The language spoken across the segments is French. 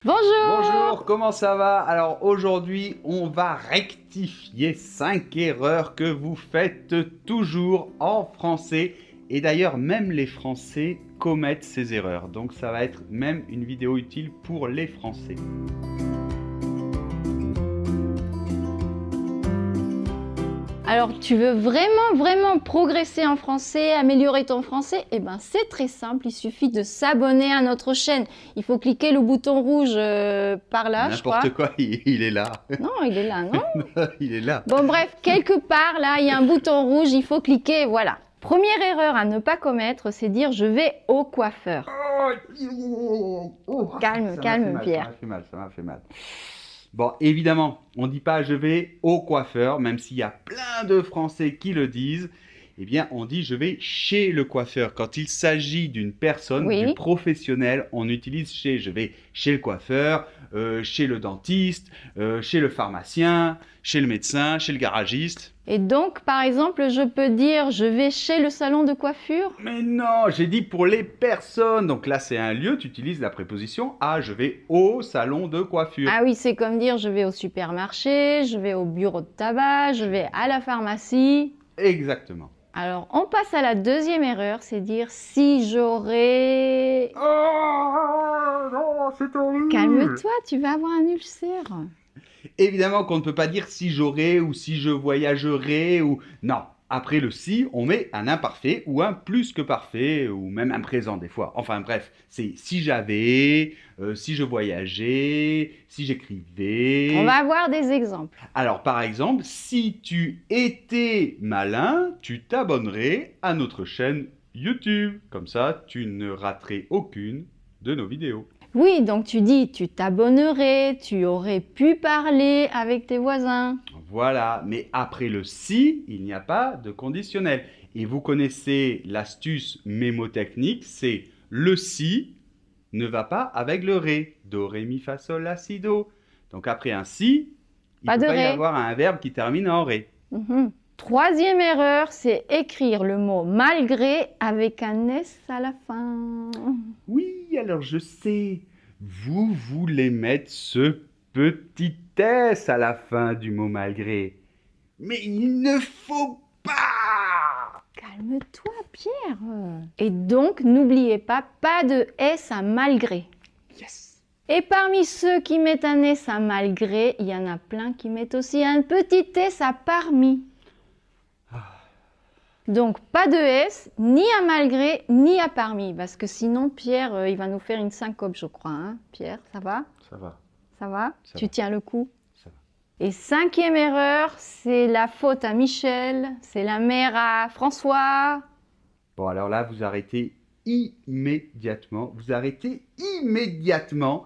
Bonjour! Bonjour, comment ça va? Alors aujourd'hui, on va rectifier 5 erreurs que vous faites toujours en français. Et d'ailleurs, même les Français commettent ces erreurs. Donc ça va être même une vidéo utile pour les Français. Alors, tu veux vraiment progresser en français, améliorer ton français? Eh bien, c'est très simple, il suffit de s'abonner à notre chaîne. Il faut cliquer le bouton rouge par là, je crois. N'importe quoi, il est là. Non, il est là, non? Il est là. Bon, bref, quelque part, là, il y a un bouton rouge, il faut cliquer, voilà. Première erreur à ne pas commettre, c'est dire « je vais au coiffeur ». Calme, Pierre. Ça m'a fait mal. Bon, évidemment, on ne dit pas « je vais au coiffeur », même s'il y a plein de Français qui le disent. Eh bien, on dit « je vais chez le coiffeur ». Quand il s'agit d'une personne, Oui. du professionnel, on utilise « chez ». Je vais chez le coiffeur, chez le dentiste, chez le pharmacien, chez le médecin, chez le garagiste. Et donc, par exemple, je peux dire « je vais chez le salon de coiffure ». Mais non, j'ai dit pour les personnes. Donc là, c'est un lieu, tu utilises la préposition « à ». Je vais au salon de coiffure. Ah oui, c'est comme dire « je vais au supermarché »,« je vais au bureau de tabac »,« je vais à la pharmacie ». Exactement. Alors, on passe à la deuxième erreur, c'est dire « si j'aurais… ». Oh non, c'est horrible. Calme-toi, tu vas avoir un ulcère. Évidemment qu'on ne peut pas dire si j'aurais ou si je voyagerais ou... Non, après le si, on met un imparfait ou un plus que parfait ou même un présent des fois. Enfin bref, c'est si j'avais, si je voyageais, si j'écrivais... On va avoir des exemples. Alors par exemple, si tu étais malin, tu t'abonnerais à notre chaîne YouTube. Comme ça, tu ne raterais aucune de nos vidéos. Oui, donc tu dis tu t'abonnerais, tu aurais pu parler avec tes voisins. Voilà, mais après le si, il n'y a pas de conditionnel. Et vous connaissez l'astuce mémotechnique, c'est le si ne va pas avec le ré. Do, ré, mi, fa, sol, la, si, do. Donc après un si, il Pas ne de peut pas y ré. avoir un verbe qui termine en ré. Troisième erreur, c'est écrire le mot malgré avec un S à la fin. Oui, alors je sais, vous voulez mettre ce petit S à la fin du mot malgré. Mais il ne faut pas! Calme-toi, Pierre. Et donc, n'oubliez pas de S à malgré. Yes! Et parmi ceux qui mettent un S à malgré, il y en a plein qui mettent aussi un petit S à parmi. Donc, pas de S, ni à malgré, ni à parmi. Parce que sinon, Pierre, il va nous faire une syncope, je crois. Hein Pierre, ça va? Ça va. Ça va? Ça Tu va. tiens le coup? Ça va. Et cinquième erreur, c'est la faute à Michel, c'est la mère à François. Bon, alors là, vous arrêtez immédiatement. Vous arrêtez immédiatement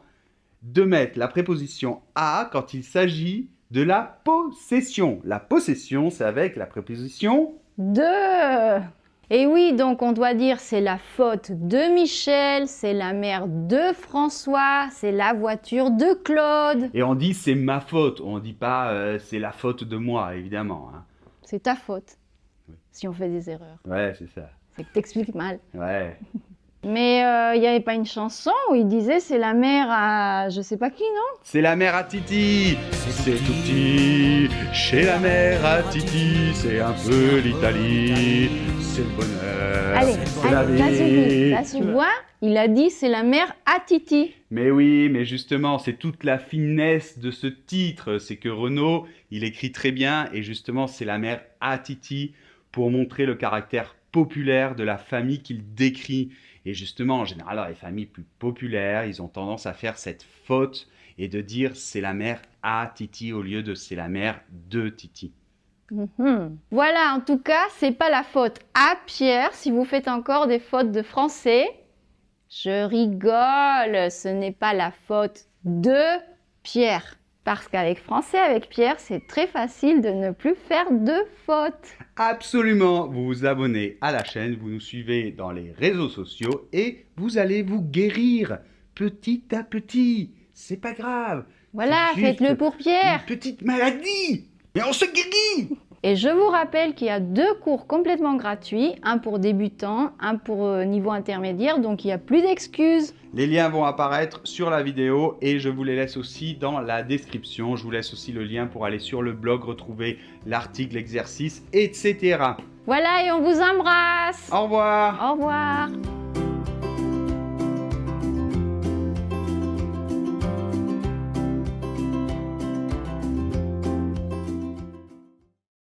de mettre la préposition à quand il s'agit de la possession. La possession, c'est avec la préposition Deux. Et oui, donc on doit dire c'est la faute de Michel, c'est la mère de François, c'est la voiture de Claude. et on dit c'est ma faute. On ne dit pas c'est la faute de moi, évidemment. Hein. C'est ta faute Oui. si on fait des erreurs. Ouais, c'est ça. C'est que t'expliques mal. Ouais. Mais il n'y avait pas une chanson où il disait c'est la mère à je sais pas qui, non? C'est la mère à Titi, c'est tout petit, chez la mère à Titi, c'est un peu l'Italie, c'est le bonheur, Allez, c'est la vie. vas-y, là tu vois, il a dit c'est la mère à Titi. Mais oui, mais justement, c'est toute la finesse de ce titre, c'est que Renaud, il écrit très bien, et justement, c'est la mère à Titi pour montrer le caractère populaire de la famille qu'il décrit. Et justement, en général, dans les familles plus populaires, ils ont tendance à faire cette faute et de dire c'est la mère à Titi au lieu de c'est la mère de Titi. Voilà, en tout cas, c'est pas la faute à Pierre si vous faites encore des fautes de français. Je rigole, ce n'est pas la faute de Pierre. Parce qu'avec français, avec Pierre, c'est très facile de ne plus faire de fautes. Absolument, vous vous abonnez à la chaîne, vous nous suivez dans les réseaux sociaux et vous allez vous guérir petit à petit. C'est pas grave. Voilà, C'est juste faites-le pour Pierre. Une petite maladie. Mais on se guérit. Et je vous rappelle qu'il y a 2 cours complètement gratuits, un pour débutants, un pour niveau intermédiaire, donc il n'y a plus d'excuses. Les liens vont apparaître sur la vidéo et je vous les laisse aussi dans la description. Je vous laisse aussi le lien pour aller sur le blog, retrouver l'article, l'exercice, etc. Voilà, et on vous embrasse. Au revoir. Au revoir.